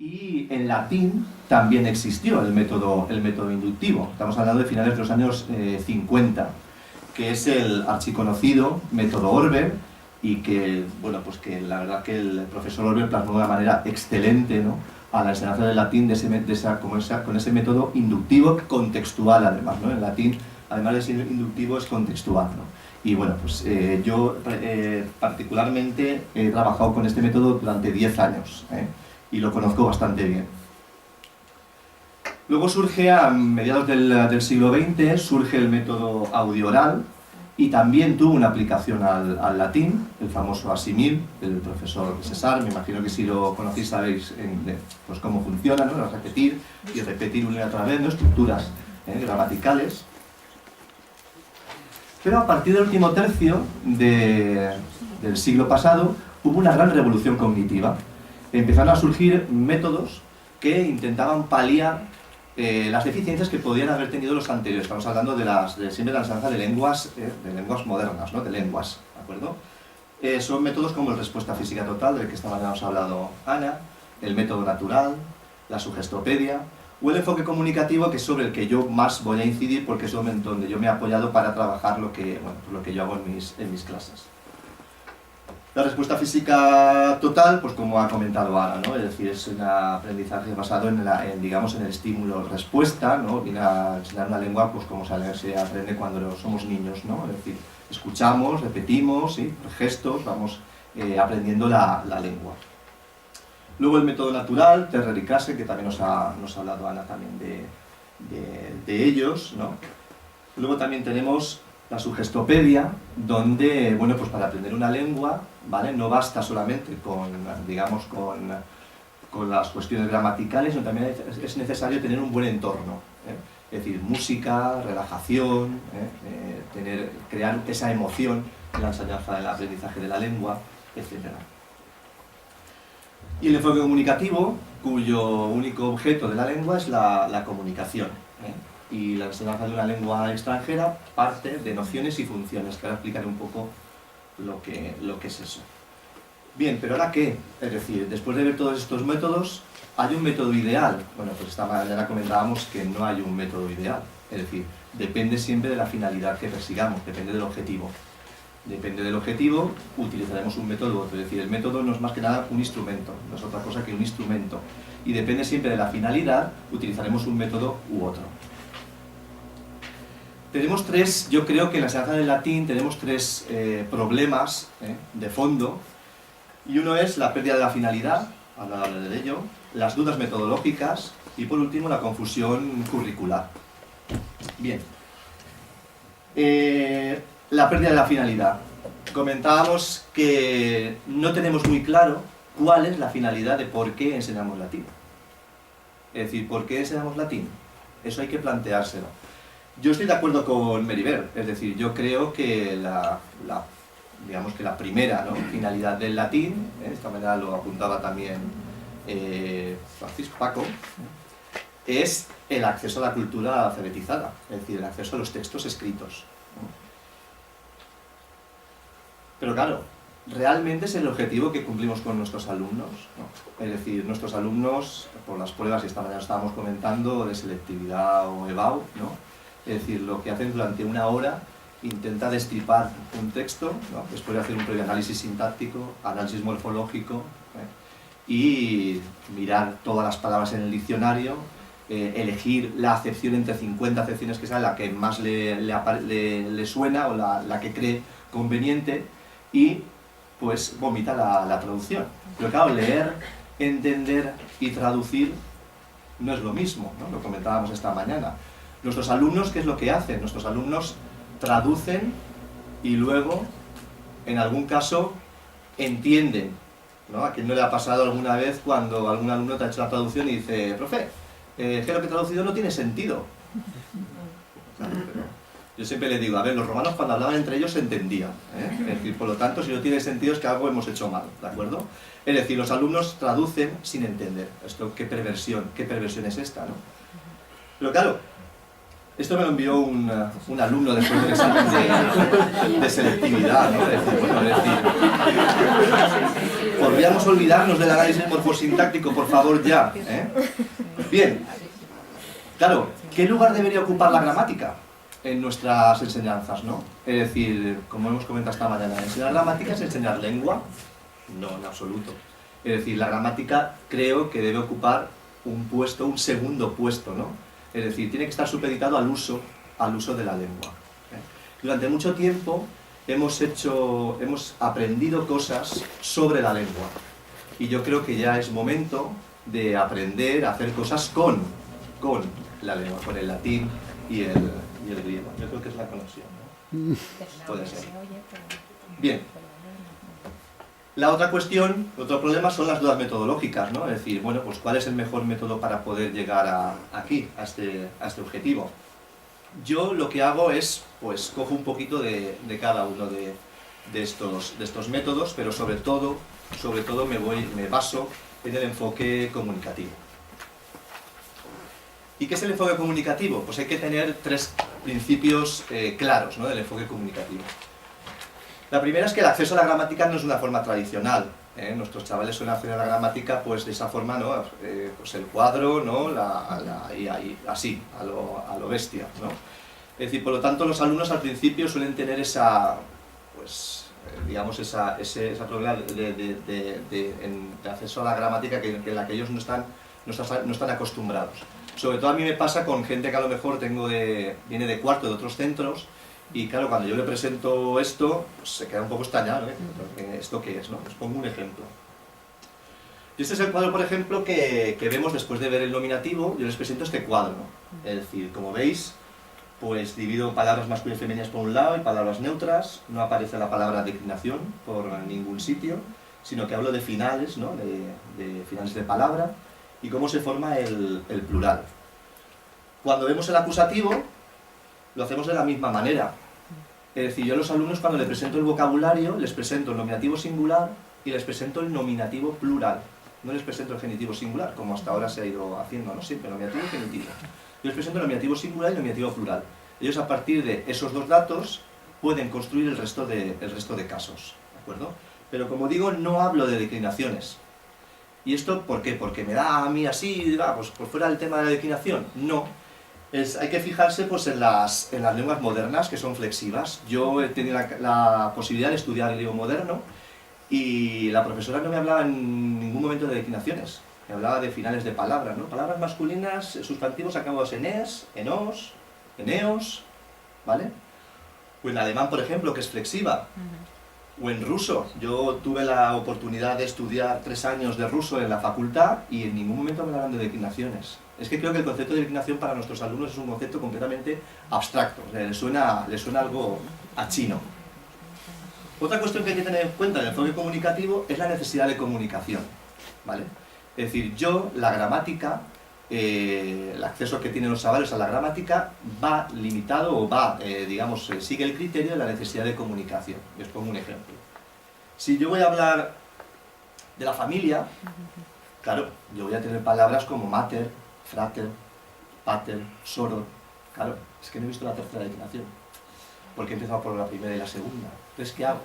Y en latín también existió el método inductivo. Estamos hablando de finales de los años 50, que es el archiconocido método Orber, y que, bueno, pues que la verdad que el profesor Orber plasmó de una manera excelente, ¿no?, a la enseñanza del latín con ese método inductivo contextual, además, ¿no? En latín, además de ser inductivo, es contextual, ¿no? Y bueno, pues yo particularmente he trabajado con este método durante 10 años, y lo conozco bastante bien. Luego surge, a mediados del siglo XX, surge el método audio-oral, y también tuvo una aplicación al latín, el famoso asimil del profesor César. Me imagino que si lo conocéis sabéis pues cómo funciona, ¿no? Repetir y repetir una y otra vez, ¿no? Estructuras gramaticales. Pero a partir del último tercio del siglo pasado hubo una gran revolución cognitiva. Empezaron a surgir métodos que intentaban paliar las deficiencias que podían haber tenido los anteriores. Estamos hablando siempre de la enseñanza de lenguas modernas, ¿no? De lenguas, ¿de acuerdo? Son métodos como la respuesta física total, del que esta mañana nos ha hablado Ana, el método natural, la sugestopedia, o el enfoque comunicativo, que es sobre el que yo más voy a incidir, porque es donde yo me he apoyado para trabajar lo que yo hago en mis clases. La respuesta física total, pues como ha comentado Ana, ¿no? Es decir, es un aprendizaje basado en el estímulo-respuesta, ¿no? Viene a enseñar una lengua pues como se aprende cuando somos niños, ¿no? Es decir, escuchamos, repetimos, ¿sí? Por gestos, vamos aprendiendo la lengua. Luego el método natural, Terrer y Krasser, que también nos ha hablado Ana también de ellos, ¿no? Luego también tenemos la sugestopedia, donde, bueno, pues para aprender una lengua, ¿vale?, no basta solamente con las cuestiones gramaticales, sino también es necesario tener un buen entorno, es decir, música, relajación, crear esa emoción en la enseñanza del aprendizaje de la lengua, etc. Y el enfoque comunicativo, cuyo único objeto de la lengua es la comunicación, y la enseñanza de una lengua extranjera parte de nociones y funciones, que ahora explicaré un poco lo que es eso. Bien, pero ¿ahora qué? Es decir, después de ver todos estos métodos, ¿hay un método ideal? Bueno, pues esta mañana comentábamos que no hay un método ideal, es decir, depende siempre de la finalidad que persigamos, depende del objetivo. Depende del objetivo, utilizaremos un método u otro, es decir, el método no es más que nada un instrumento, no es otra cosa que un instrumento, y depende siempre de la finalidad, utilizaremos un método u otro. Tenemos yo creo que en la enseñanza del latín tenemos tres problemas de fondo, y uno es la pérdida de la finalidad, hablaré de ello, las dudas metodológicas y por último la confusión curricular. Bien, la pérdida de la finalidad. Comentábamos que no tenemos muy claro cuál es la finalidad de por qué enseñamos latín. Es decir, ¿por qué enseñamos latín? Eso hay que planteárselo. Yo estoy de acuerdo con Merivert, es decir, yo creo que digamos que la primera, ¿no?, finalidad del latín, de esta manera lo apuntaba también Francisco Paco, es el acceso a la cultura alfabetizada, es decir, el acceso a los textos escritos. Pero claro, ¿realmente es el objetivo que cumplimos con nuestros alumnos? No. Es decir, nuestros alumnos, por las pruebas que esta mañana estábamos comentando, de selectividad o EBAU, ¿no?, es decir, lo que hacen durante una hora, intenta destripar un texto, ¿no?, después de hacer un previo análisis sintáctico, análisis morfológico, y mirar todas las palabras en el diccionario, elegir la acepción entre 50 acepciones que sea la que más le suena o la que cree conveniente, y pues vomita la traducción. Pero claro, leer, entender y traducir no es lo mismo, ¿no? Lo comentábamos esta mañana. Nuestros alumnos, ¿qué es lo que hacen? Nuestros alumnos traducen y luego, en algún caso, entienden, ¿no? ¿A quién no le ha pasado alguna vez cuando algún alumno te ha hecho la traducción y dice: profe, que lo que he traducido no tiene sentido? Claro, pero yo siempre le digo, a ver, los romanos cuando hablaban entre ellos se entendían, Es decir, por lo tanto, si no tiene sentido es que algo hemos hecho mal, ¿de acuerdo? Es decir, los alumnos traducen sin entender. Esto, ¿qué perversión es esta, no? Pero claro, Esto me lo envió un alumno después del examen de selectividad, ¿no? Podríamos olvidarnos del análisis morfosintáctico, por favor, ya, ¿eh? Bien, claro, ¿qué lugar debería ocupar la gramática en nuestras enseñanzas, ¿no? Es decir, como hemos comentado esta mañana, ¿enseñar gramática es enseñar lengua? No, en absoluto. Es decir, la gramática creo que debe ocupar un puesto, un segundo puesto, ¿no? Es decir, tiene que estar supeditado al uso de la lengua. Durante mucho tiempo hemos aprendido cosas sobre la lengua. Y yo creo que ya es momento de aprender a hacer cosas con la lengua, con el latín y el griego. Yo creo que es la conexión, ¿no? Puede ser. Bien. La otra cuestión, otro problema son las dudas metodológicas, ¿no? Es decir, bueno, pues ¿cuál es el mejor método para poder llegar aquí, a este objetivo? Yo lo que hago es, pues, cojo un poquito de cada uno de estos métodos, pero sobre todo me baso en el enfoque comunicativo. ¿Y qué es el enfoque comunicativo? Pues hay que tener 3 principios claros, ¿no?, del enfoque comunicativo. La primera es que el acceso a la gramática no es una forma tradicional, ¿eh? Nuestros chavales suelen acceder a la gramática pues de esa forma, ¿no? Pues el cuadro, ¿no? Y así, a lo bestia, ¿no? Es decir, por lo tanto, los alumnos al principio suelen tener esa, pues, digamos, esa problema de acceso a la gramática en la que ellos no están acostumbrados. Sobre todo a mí me pasa con gente que a lo mejor viene de cuarto de otros centros. Y claro, cuando yo le presento esto, pues se queda un poco extrañado, ¿eh? ¿Esto qué es, no? Os pongo un ejemplo. Y este es el cuadro, por ejemplo, que vemos después de ver el nominativo. Yo les presento este cuadro, ¿no? Es decir, como veis, pues divido palabras masculinas y femeninas por un lado y palabras neutras. No aparece la palabra declinación por ningún sitio, sino que hablo de finales, ¿no? De finales de palabra y cómo se forma el plural. Cuando vemos el acusativo, lo hacemos de la misma manera. Es decir, yo a los alumnos cuando les presento el vocabulario, les presento el nominativo singular y les presento el nominativo plural. No les presento el genitivo singular, como hasta ahora se ha ido haciendo, ¿no? Siempre nominativo y genitivo. Yo les presento el nominativo singular y el nominativo plural. Ellos a partir de esos 2 datos pueden construir el resto de casos, ¿de acuerdo? Pero como digo, no hablo de declinaciones. ¿Y esto por qué? Porque me da a mí así, pues por fuera del tema de la declinación. No. Hay que fijarse pues, en las lenguas modernas, que son flexivas. Yo he tenido la posibilidad de estudiar griego moderno y la profesora no me hablaba en ningún momento de declinaciones. Me hablaba de finales de palabras, ¿no? Palabras masculinas, sustantivos acabados en es, en os, en eos, ¿vale? O en alemán, por ejemplo, que es flexiva. O en ruso. Yo tuve la oportunidad de estudiar 3 años de ruso en la facultad y en ningún momento me hablaban de declinaciones. Es que creo que el concepto de declinación para nuestros alumnos es un concepto completamente abstracto, les suena algo a chino. Otra cuestión que hay que tener en cuenta en el enfoque comunicativo es la necesidad de comunicación, ¿vale? Es decir, la gramática, el acceso que tienen los chavales a la gramática va limitado o sigue el criterio de la necesidad de comunicación. Les pongo un ejemplo. Si yo voy a hablar de la familia, claro, yo voy a tener palabras como mater, frater, pater, soror. Claro, es que no he visto la tercera declinación, porque he empezado por la primera y la segunda. Entonces, ¿qué hago?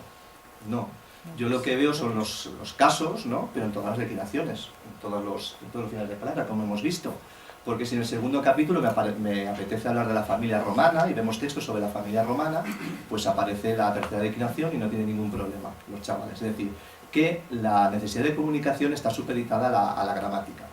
No. Yo lo que veo son los casos, ¿no? Pero en todas las declinaciones, en todos los finales de palabra, como hemos visto. Porque si en el segundo capítulo me apetece hablar de la familia romana y vemos textos sobre la familia romana, pues aparece la tercera declinación y no tiene ningún problema los chavales. Es decir, que la necesidad de comunicación está supeditada a la gramática.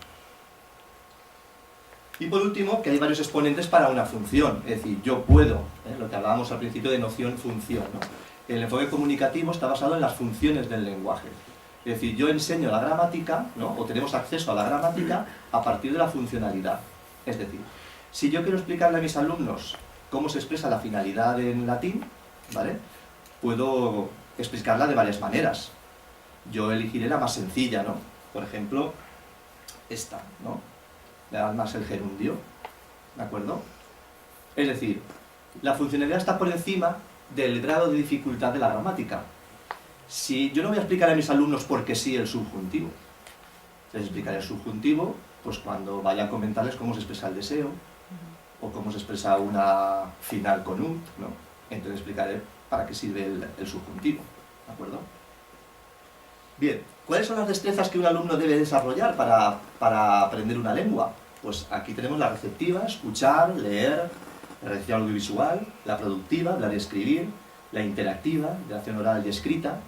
Y por último, que hay varios exponentes para una función. Es decir, yo puedo, lo que hablábamos al principio de noción-función, ¿no? El enfoque comunicativo está basado en las funciones del lenguaje. Es decir, yo enseño la gramática, ¿no? O tenemos acceso a la gramática a partir de la funcionalidad. Es decir, si yo quiero explicarle a mis alumnos cómo se expresa la finalidad en latín, ¿vale? Puedo explicarla de varias maneras. Yo elegiré la más sencilla, ¿no? Por ejemplo, esta, ¿no? Le dan más el gerundio, ¿de acuerdo? Es decir, la funcionalidad está por encima del grado de dificultad de la gramática. Si yo no voy a explicar a mis alumnos por qué sí el subjuntivo, les explicaré el subjuntivo pues cuando vaya a comentarles cómo se expresa el deseo, o cómo se expresa una final con ut, ¿no? Entonces explicaré para qué sirve el subjuntivo, ¿de acuerdo? Bien, ¿cuáles son las destrezas que un alumno debe desarrollar para aprender una lengua? Pues aquí tenemos la receptiva, escuchar, leer, la recepción audiovisual, la productiva, hablar y escribir, la interactiva, interacción oral y escrita.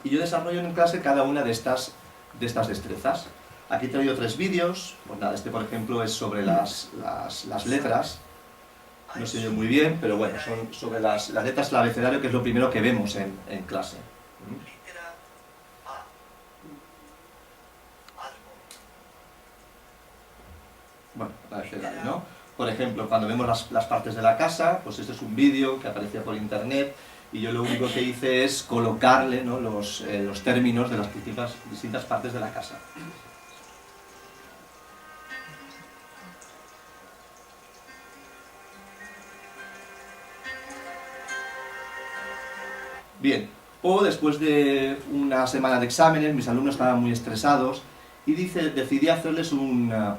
Y yo desarrollo en clase cada una de estas destrezas. Aquí he traído 3 vídeos. Pues nada, este por ejemplo es sobre las letras. No se oye muy bien, pero bueno, son sobre las letras del abecedario, que es lo primero que vemos en clase. Bueno, el abecedario, ¿no? Por ejemplo, cuando vemos las partes de la casa, pues este es un vídeo que aparecía por internet y yo lo único que hice es colocarle, ¿no?, los términos de las distintas partes de la casa. Bien, o después de una semana de exámenes, mis alumnos estaban muy estresados y decidí hacerles una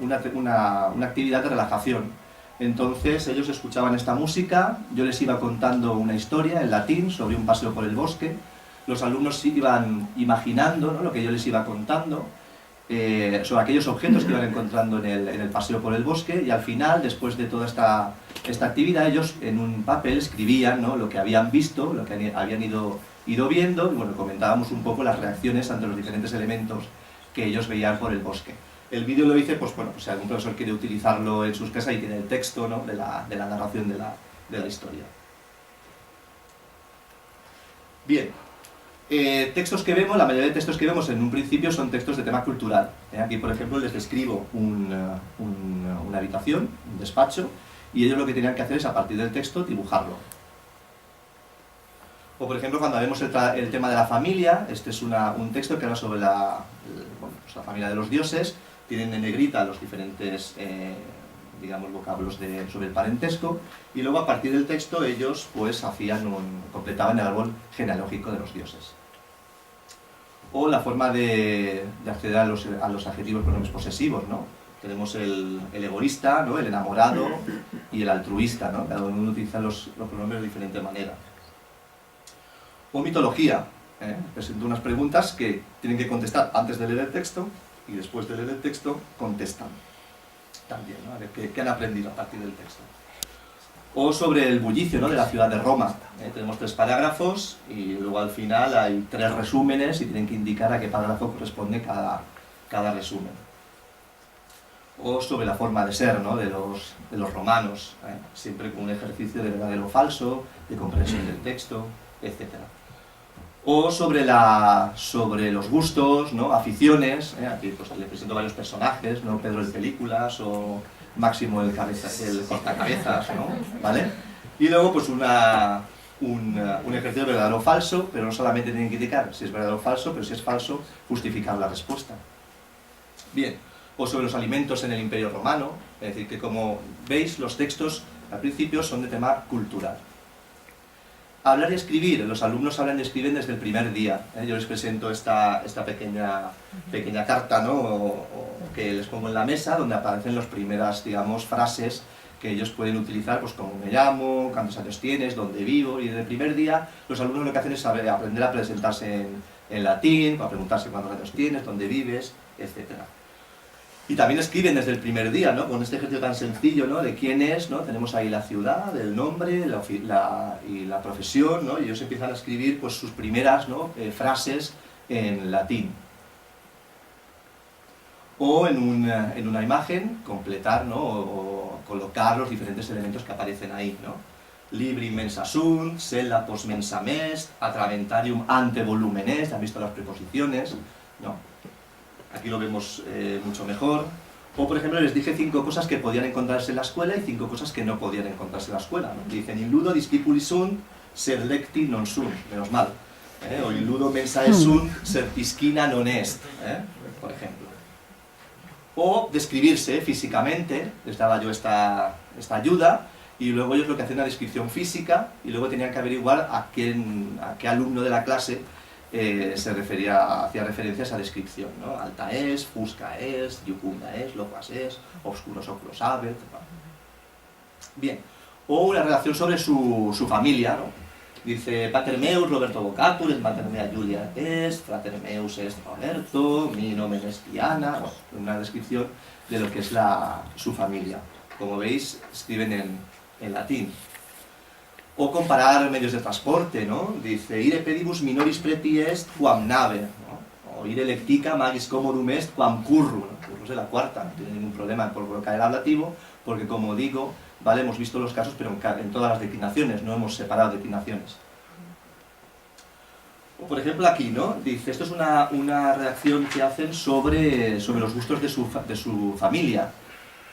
actividad de relajación. Entonces ellos escuchaban esta música, yo les iba contando una historia en latín sobre un paseo por el bosque, los alumnos iban imaginando, ¿no?, lo que yo les iba contando, sobre aquellos objetos que iban encontrando en el paseo por el bosque, y al final, después de toda esta actividad, ellos en un papel escribían, ¿no?, lo que habían visto, lo que habían ido viendo, y bueno, comentábamos un poco las reacciones ante los diferentes elementos que ellos veían por el bosque. El vídeo lo hice, pues bueno, si algún profesor quiere utilizarlo en sus casas, y tiene el texto, ¿no?, de la narración de la historia. Bien, textos que vemos, la mayoría de textos que vemos en un principio son textos de tema cultural. Aquí, por ejemplo, les describo una habitación, un despacho, y ellos lo que tenían que hacer es, a partir del texto, dibujarlo. O, por ejemplo, cuando vemos el tema de la familia, este es un texto que habla sobre la familia de los dioses. Tienen en negrita los diferentes, digamos, vocablos sobre el parentesco, y luego a partir del texto ellos pues completaban el árbol genealógico de los dioses. O la forma de acceder a los adjetivos pronombres posesivos, ¿no? Tenemos el egoísta, ¿no?, el enamorado y el altruista, ¿no? Cada uno utiliza los pronombres de diferente manera. O mitología, presento unas preguntas que tienen que contestar antes de leer el texto, y después de leer el texto contestan también, ¿no?, a ver qué han aprendido a partir del texto. O sobre el bullicio, ¿no?, de la ciudad de Roma. Tenemos 3 parágrafos y luego al final hay 3 resúmenes y tienen que indicar a qué parágrafo corresponde cada resumen. O sobre la forma de ser, ¿no?, de los romanos, siempre con un ejercicio de verdadero o falso, de comprensión del texto, etc. O sobre los gustos, ¿no?, aficiones. Aquí pues le presento varios personajes, ¿no?, Pedro el Películas o Máximo el Cortacabezas, ¿no?, ¿vale? Y luego pues un ejercicio de verdadero o falso, pero no solamente tienen que indicar si es verdadero o falso, pero si es falso, justificar la respuesta. Bien, o sobre los alimentos en el Imperio Romano, es decir, que como veis, los textos al principio son de tema cultural. Hablar y escribir, los alumnos hablan y escriben desde el primer día. Yo les presento esta pequeña carta, ¿no?, que les pongo en la mesa, donde aparecen las primeras, digamos, frases que ellos pueden utilizar, pues cómo me llamo, cuántos años tienes, dónde vivo, y desde el primer día los alumnos lo que hacen es aprender a presentarse en latín, para preguntarse cuántos años tienes, dónde vives, etc. Y también escriben desde el primer día, ¿no?, con este ejercicio tan sencillo, ¿no?, de quién es, ¿no? Tenemos ahí la ciudad, el nombre y la profesión, ¿no?, y ellos empiezan a escribir pues sus primeras, ¿no?, frases en latín. O en una imagen completar, ¿no?, o colocar los diferentes elementos que aparecen ahí, ¿no? Libri mensa sunt, sella post mensa est, atraventarium ante volumen est, ¿han visto las preposiciones? ¿No? Aquí lo vemos mucho mejor. O, por ejemplo, les dije 5 cosas que podían encontrarse en la escuela y 5 cosas que no podían encontrarse en la escuela, ¿no? Dicen, illudo discipuli sunt, sed lecti non sunt, menos mal. O illudo mensae sunt, sed piscina non est, por ejemplo. O describirse físicamente, les daba yo esta ayuda, y luego ellos lo que hacían una descripción física, y luego tenían que averiguar a qué alumno de la clase hacía referencia a esa descripción, ¿no? Alta es, fusca es, iucunda es, locuaz es, obscuros oclos habet, Bien, o una redacción sobre su familia, ¿no? Dice, pater meus Roberto Bocatur, et mater mea Julia est, frater meus est Roberto, mi nomen est Diana, bueno, una descripción de lo que es su familia. Como veis, escriben en latín. O comparar medios de transporte, ¿no? Dice, ire pedibus minoris preti est quam nave, ¿no? O ire lectica magis commodum est quam curru, ¿no? Curru es de la cuarta, no tiene ningún problema por colocar el ablativo, porque como digo, vale, hemos visto los casos, pero en todas las declinaciones, no hemos separado declinaciones. O por ejemplo aquí, ¿no? Dice, esto es una redacción que hacen sobre los gustos de su familia.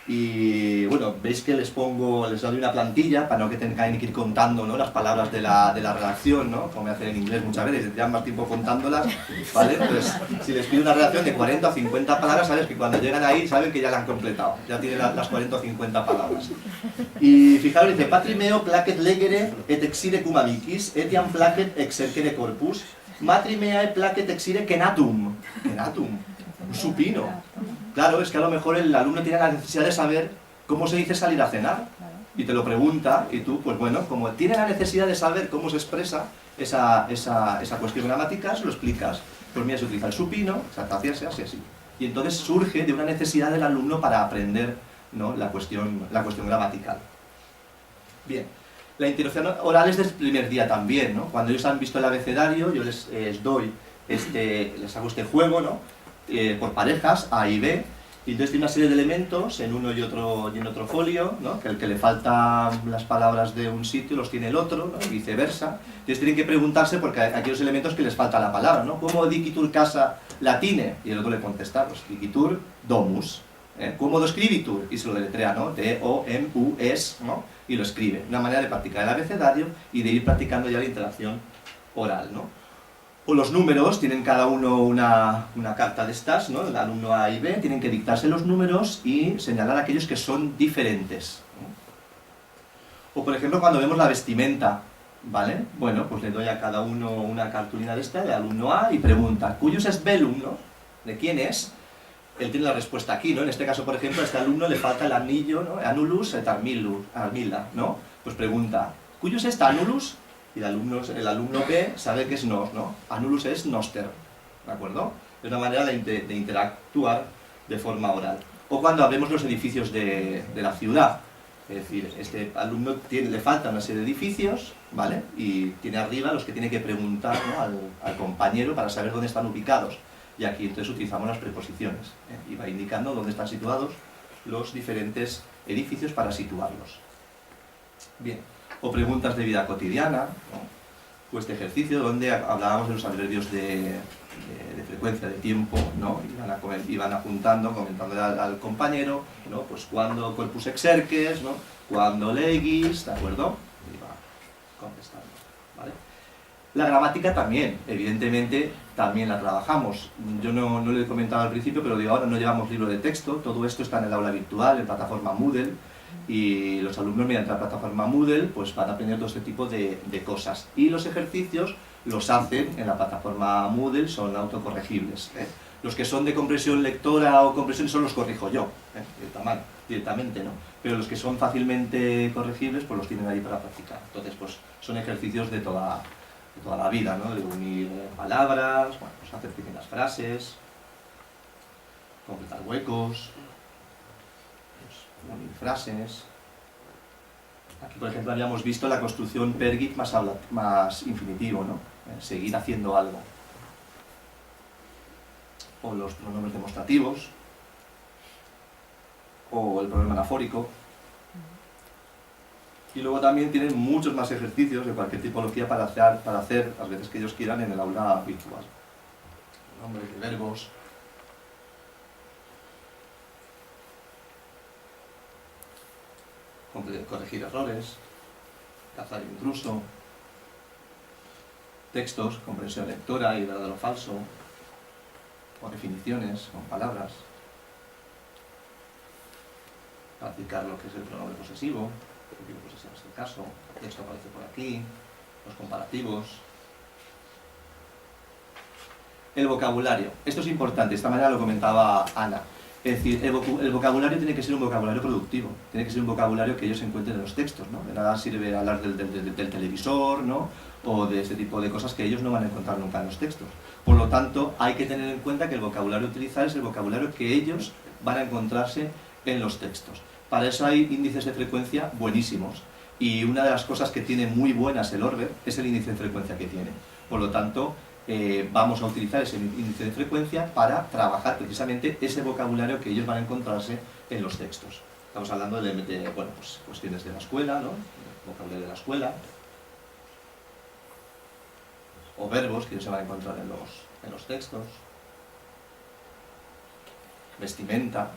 Y bueno, veis que les doy una plantilla para no que tengan que ir contando, ¿no?, las palabras de la redacción, ¿no?, como me hacen en inglés muchas veces, tendrían más tiempo contándolas, ¿vale? Pues si les pido una redacción de 40 o 50 palabras, sabes que cuando llegan ahí saben que ya la han completado, ya tienen las 40 o 50 palabras. Y fijaros, dice, patri meo placet legere et exire cum amicis, etiam placet exercere corpus, matri meae placet exire kenatum, un supino. Claro, es que a lo mejor el alumno tiene la necesidad de saber cómo se dice salir a cenar, y te lo pregunta, y tú, pues bueno, como tiene la necesidad de saber cómo se expresa esa cuestión gramática, se lo explicas. Pues mira, se utiliza el supino, hacerse así, así. Y entonces surge de una necesidad del alumno para aprender, ¿no?, la cuestión gramatical. Bien, la interacción oral es del primer día también, ¿no? Cuando ellos han visto el abecedario, yo les hago este juego, ¿no?, por parejas, A y B, y entonces tiene una serie de elementos en uno y en otro folio, ¿no?, que el que le faltan las palabras de un sitio los tiene el otro, ¿no?, y viceversa. Entonces tienen que preguntarse porque hay aquellos elementos que les falta la palabra, ¿no? ¿Cómo dicitur casa latine? Y el otro le contesta, pues dicitur domus. ¿Cómo escribitur? Y se lo deletrea, ¿no? D-O-M-U-S, ¿no? Y lo escribe. Una manera de practicar el abecedario y de ir practicando ya la interacción oral, ¿no? O los números, tienen cada uno una carta de estas, ¿no?, el alumno A y B, tienen que dictarse los números y señalar aquellos que son diferentes, ¿no? O por ejemplo, cuando vemos la vestimenta, ¿vale? Bueno, pues le doy a cada uno una cartulina de esta, el alumno A, y pregunta, ¿cuyus est velum?, ¿no? ¿De quién es? Él tiene la respuesta aquí, ¿no? En este caso, por ejemplo, a este alumno le falta el anillo, ¿no?, Anulus et armilla, ¿no? Pues pregunta, ¿cuyus est anulus? Y el alumno B sabe que es nos, ¿no? Anulus es noster, ¿de acuerdo? Es una manera de interactuar de forma oral. O cuando hablemos los edificios de la ciudad, es decir, este alumno le falta una serie de edificios, ¿vale? Y tiene arriba los que tiene que preguntar, ¿no?, al compañero para saber dónde están ubicados. Y aquí entonces utilizamos las preposiciones, y va indicando dónde están situados los diferentes edificios para situarlos. Bien. O preguntas de vida cotidiana, ¿no?, o este ejercicio donde hablábamos de los adverbios de frecuencia, de tiempo, ¿no?, y van apuntando, comentando al compañero, ¿no?, pues cuando corpus exerces, ¿no?, cuando legis, ¿de acuerdo? Y va contestando, ¿vale? La gramática también, evidentemente, también la trabajamos. Yo no lo he comentado al principio, pero digo, ahora no llevamos libro de texto, todo esto está en el aula virtual, en plataforma Moodle, y los alumnos mediante la plataforma Moodle pues van a aprender todo este tipo de cosas. Y los ejercicios los hacen en la plataforma Moodle, son autocorregibles, ¿eh? Los que son de comprensión lectora o comprensión son los corrijo yo, directamente, ¿no? Pero los que son fácilmente corregibles pues los tienen ahí para practicar. Entonces pues son ejercicios de toda la vida, ¿no?, de unir palabras, bueno, pues hacer pequeñas frases, completar huecos, unir frases. Aquí, por ejemplo, habíamos visto la construcción pergit más infinitivo, ¿no? Seguir haciendo algo. O los pronombres demostrativos, o el pronombre anafórico. Y luego también tienen muchos más ejercicios de cualquier tipología para hacer las veces que ellos quieran en el aula virtual. Nombres de verbos. Corregir errores, cazar intruso, textos, comprensión lectora y verdadero falso, o definiciones con palabras, practicar lo que es el pronombre posesivo, pues ese es el caso, el texto aparece por aquí, los comparativos. El vocabulario, esto es importante, de esta manera lo comentaba Ana. Es decir, el vocabulario tiene que ser un vocabulario productivo, tiene que ser un vocabulario que ellos encuentren en los textos, ¿no? De nada sirve hablar del televisor, ¿no? O de este tipo de cosas que ellos no van a encontrar nunca en los textos. Por lo tanto, hay que tener en cuenta que el vocabulario a utilizar es el vocabulario que ellos van a encontrarse en los textos. Para eso hay índices de frecuencia buenísimos. Y una de las cosas que tiene muy buenas el Orbe es el índice de frecuencia que tiene. Por lo tanto, vamos a utilizar ese índice de frecuencia para trabajar precisamente ese vocabulario que ellos van a encontrarse en los textos. Estamos hablando de bueno, pues, cuestiones de la escuela, ¿no? Vocabulario de la escuela, o verbos que ellos se van a encontrar en los textos, vestimenta,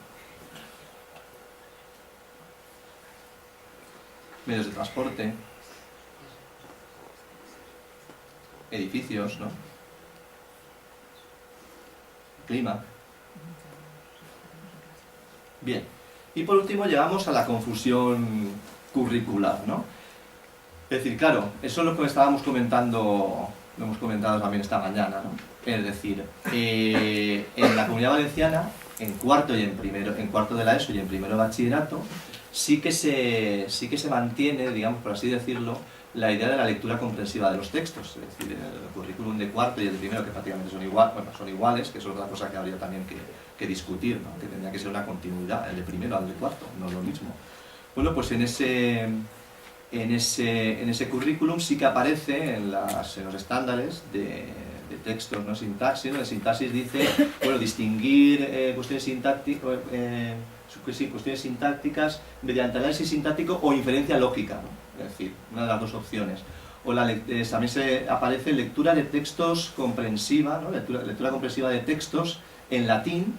medios de transporte, edificios, ¿no? Clima. Bien. Y por último llegamos a la confusión curricular, ¿no? Es decir, claro, eso es lo que estábamos comentando, lo hemos comentado también esta mañana, ¿no? Es decir, en la Comunidad Valenciana, en cuarto de la ESO y en primero de bachillerato, sí que se mantiene, digamos, por así decirlo, la idea de la lectura comprensiva de los textos. Es decir, el currículum de cuarto y el de primero, que prácticamente son iguales, que eso es otra cosa que habría también que discutir, ¿no? Que tendría que ser una continuidad, el de primero al de cuarto, no es lo mismo. Bueno, pues en ese currículum sí que aparece en los estándares de textos, ¿no? Sintaxis, ¿no? En sintaxis dice, bueno, distinguir cuestiones sintácticas mediante análisis sintáctico o inferencia lógica, ¿no? Es decir, una de las dos opciones. O también aparece lectura de textos comprensiva, ¿no? Lectura comprensiva de textos en latín,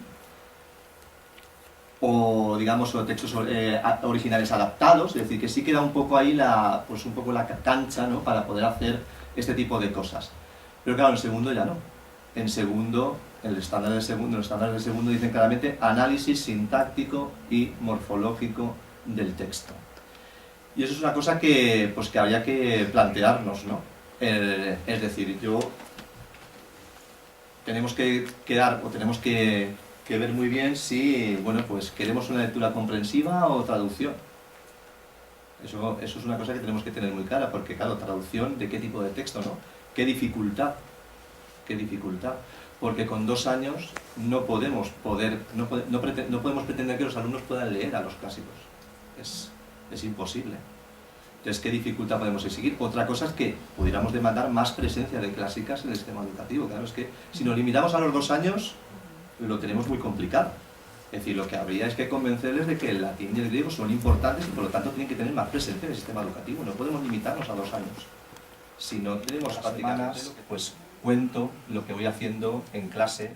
o digamos textos originales adaptados, es decir, que sí queda un poco ahí la cancha, ¿no? Para poder hacer este tipo de cosas. Pero claro, en segundo ya no. En segundo, los estándares de segundo dicen claramente análisis sintáctico y morfológico del texto. Y eso es una cosa que habría que plantearnos, ¿no? Es decir, tenemos que ver muy bien si, bueno, pues queremos una lectura comprensiva o traducción. Eso es una cosa que tenemos que tener muy clara, porque claro, traducción de qué tipo de texto, ¿no? Qué dificultad, porque con 2 años no podemos pretender que los alumnos puedan leer a los clásicos. Es imposible. Entonces, ¿qué dificultad podemos exigir? Otra cosa es que pudiéramos demandar más presencia de clásicas en el sistema educativo. Claro, es que si nos limitamos a los 2 años, lo tenemos muy complicado. Es decir, lo que habría es que convencerles de que el latín y el griego son importantes y por lo tanto tienen que tener más presencia en el sistema educativo. No podemos limitarnos a 2 años. Si no tenemos prácticamente, pues cuento lo que voy haciendo en clase.